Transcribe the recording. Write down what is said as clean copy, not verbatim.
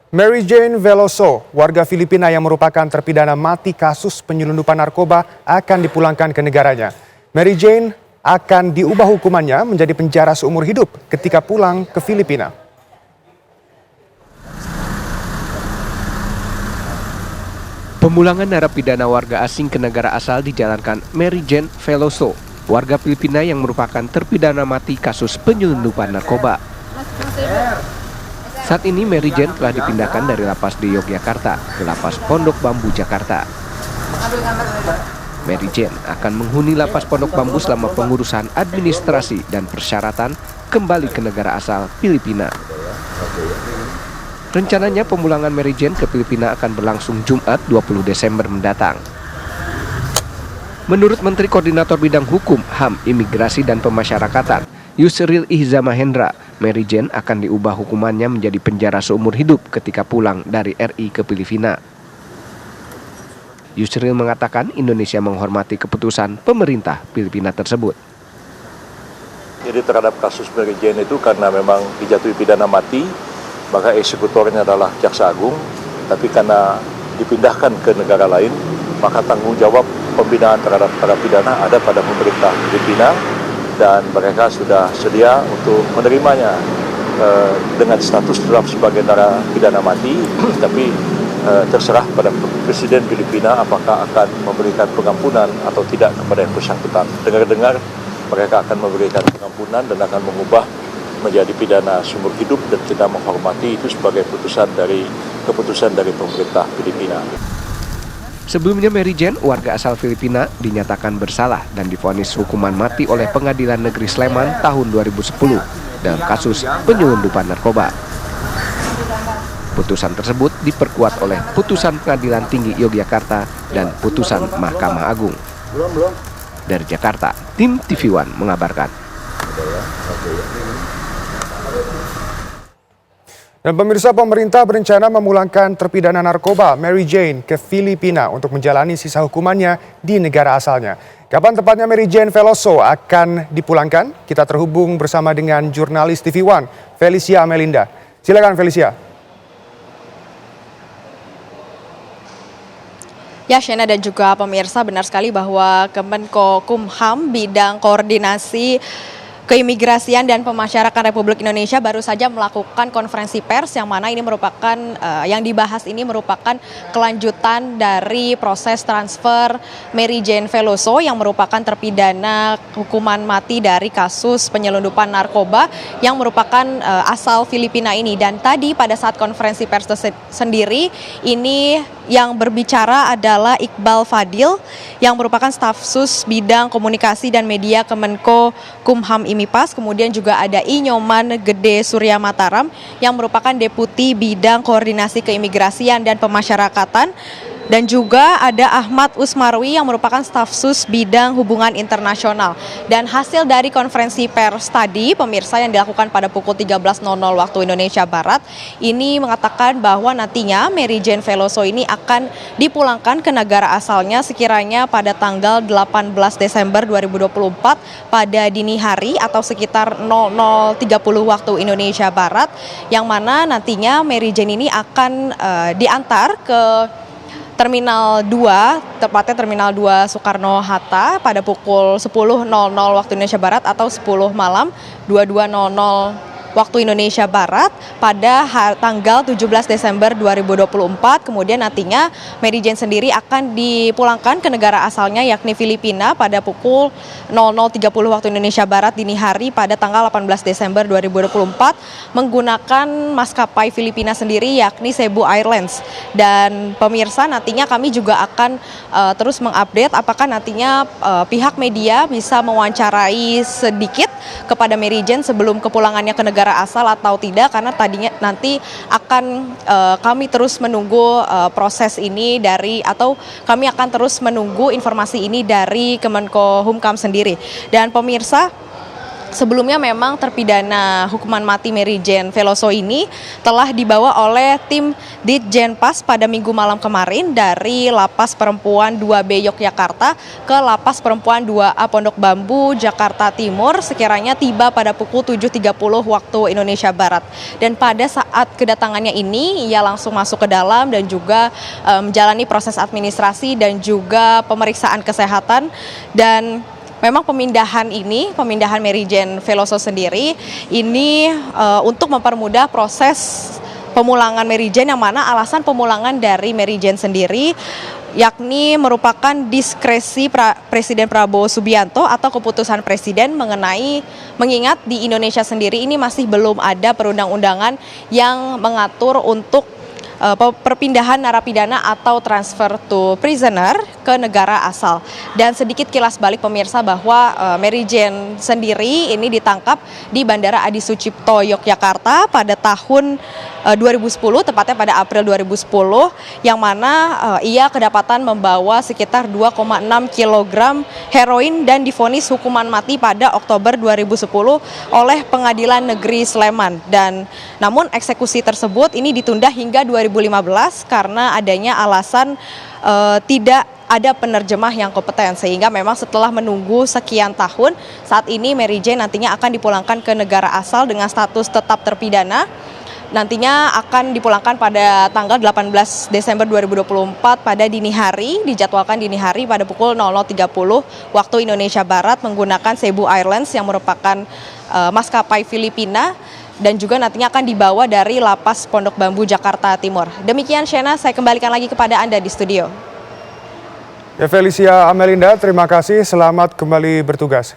Mary Jane Veloso, warga Filipina yang merupakan terpidana mati kasus penyelundupan narkoba akan dipulangkan ke negaranya. Mary Jane akan diubah hukumannya menjadi penjara seumur hidup ketika pulang ke Filipina. Pemulangan narapidana warga asing ke negara asal dijalankan Mary Jane Veloso, warga Filipina yang merupakan terpidana mati kasus penyelundupan narkoba. Saat ini Mary Jane telah dipindahkan dari lapas di Yogyakarta ke lapas Pondok Bambu, Jakarta. Mary Jane akan menghuni lapas Pondok Bambu selama pengurusan administrasi dan persyaratan kembali ke negara asal Filipina. Rencananya pemulangan Mary Jane ke Filipina akan berlangsung Jumat 20 Desember mendatang. Menurut Menteri Koordinator Bidang Hukum, HAM, Imigrasi dan Pemasyarakatan, Yusril Ihza Mahendra, Mary Jane akan diubah hukumannya menjadi penjara seumur hidup ketika pulang dari RI ke Filipina. Yusril mengatakan Indonesia menghormati keputusan pemerintah Filipina tersebut. Jadi terhadap kasus Mary Jane itu karena memang dijatuhi pidana mati, maka eksekutornya adalah Jaksa Agung, tapi karena dipindahkan ke negara lain, maka tanggung jawab pembinaan terhadap narapidana ada pada pemerintah Filipina, dan mereka sudah sedia untuk menerimanya dengan status tetap sebagai narapidana mati, tapi terserah pada Presiden Filipina apakah akan memberikan pengampunan atau tidak kepada yang bersangkutan. Dengar-dengar mereka akan memberikan pengampunan dan akan mengubah menjadi pidana seumur hidup, dan kita menghormati itu sebagai keputusan dari pemerintah Filipina. Sebelumnya Mary Jane, warga asal Filipina, dinyatakan bersalah dan divonis hukuman mati oleh Pengadilan Negeri Sleman tahun 2010 dalam kasus penyelundupan narkoba. Putusan tersebut diperkuat oleh putusan Pengadilan Tinggi Yogyakarta dan putusan Mahkamah Agung. Dari Jakarta, tim TV One mengabarkan. Dan pemirsa, pemerintah berencana memulangkan terpidana narkoba Mary Jane ke Filipina untuk menjalani sisa hukumannya di negara asalnya. Kapan tepatnya Mary Jane Veloso akan dipulangkan? Kita terhubung bersama dengan jurnalis TV One, Felicia Amelinda. Silakan Felicia. Ya, Shena dan juga pemirsa, benar sekali bahwa Kemenkumham bidang koordinasi Keimigrasian dan Pemasyarakatan Republik Indonesia baru saja melakukan konferensi pers yang mana ini merupakan yang dibahas ini merupakan kelanjutan dari proses transfer Mary Jane Veloso yang merupakan terpidana hukuman mati dari kasus penyelundupan narkoba yang merupakan asal Filipina ini. Dan tadi pada saat konferensi pers sendiri ini yang berbicara adalah Iqbal Fadil yang merupakan staf sus bidang komunikasi dan media Kemenkumham IMIPAS. Kemudian juga ada Inyoman Gede Surya Mataram yang merupakan deputi bidang koordinasi keimigrasian dan pemasyarakatan. Dan juga ada Ahmad Usmarwi yang merupakan staf sus bidang hubungan internasional. Dan hasil dari konferensi pers tadi, pemirsa, yang dilakukan pada pukul 13.00 waktu Indonesia Barat, ini mengatakan bahwa nantinya Mary Jane Veloso ini akan dipulangkan ke negara asalnya sekiranya pada tanggal 18 Desember 2024 pada dini hari atau sekitar 00.30 waktu Indonesia Barat, yang mana nantinya Mary Jane ini akan diantar ke Terminal 2, tepatnya Terminal 2 Soekarno-Hatta pada pukul 10.00 waktu Indonesia Barat atau 10 malam 22.00 waktu Indonesia Barat pada tanggal 17 Desember 2024. Kemudian nantinya Mary Jane sendiri akan dipulangkan ke negara asalnya yakni Filipina pada pukul 00.30 waktu Indonesia Barat dini hari pada tanggal 18 Desember 2024 menggunakan maskapai Filipina sendiri yakni Cebu Airlines. Dan pemirsa, nantinya kami juga akan terus mengupdate apakah nantinya pihak media bisa mewawancarai sedikit kepada Mary Jane sebelum kepulangannya ke negara asal atau tidak, karena tadinya nanti akan kami terus menunggu proses ini atau kami akan terus menunggu informasi ini dari Kemenkumham sendiri. Dan pemirsa, Sebelumnya memang terpidana hukuman mati Mary Jane Veloso ini telah dibawa oleh tim Ditjenpas pada Minggu malam kemarin dari Lapas Perempuan 2B Yogyakarta ke Lapas Perempuan 2A Pondok Bambu Jakarta Timur sekiranya tiba pada pukul 7.30 waktu Indonesia Barat. Dan pada saat kedatangannya ini ia langsung masuk ke dalam dan juga menjalani proses administrasi dan juga pemeriksaan kesehatan. Dan memang pemindahan Mary Jane Veloso sendiri ini untuk mempermudah proses pemulangan Mary Jane, yang mana alasan pemulangan dari Mary Jane sendiri yakni merupakan diskresi Presiden Prabowo Subianto atau keputusan Presiden mengingat di Indonesia sendiri ini masih belum ada perundang-undangan yang mengatur untuk perpindahan narapidana atau transfer to prisoner ke negara asal. Dan sedikit kilas balik pemirsa bahwa Mary Jane sendiri ini ditangkap di Bandara Adi Sucipto Yogyakarta pada tahun 2010, tepatnya pada April 2010, yang mana ia kedapatan membawa sekitar 2,6 kg heroin dan divonis hukuman mati pada Oktober 2010 oleh Pengadilan Negeri Sleman. Dan namun eksekusi tersebut ini ditunda hingga 2015 karena adanya alasan tidak ada penerjemah yang kompeten, sehingga memang setelah menunggu sekian tahun, saat ini Mary Jane nantinya akan dipulangkan ke negara asal dengan status tetap terpidana. Nantinya akan dipulangkan pada tanggal 18 Desember 2024 pada dini hari, dijadwalkan dini hari pada pukul 00.30 waktu Indonesia Barat menggunakan Cebu Airlines yang merupakan maskapai Filipina, dan juga nantinya akan dibawa dari Lapas Pondok Bambu Jakarta Timur. Demikian Shena, saya kembalikan lagi kepada Anda di studio. Ya, Felicia Amelinda, terima kasih. Selamat kembali bertugas.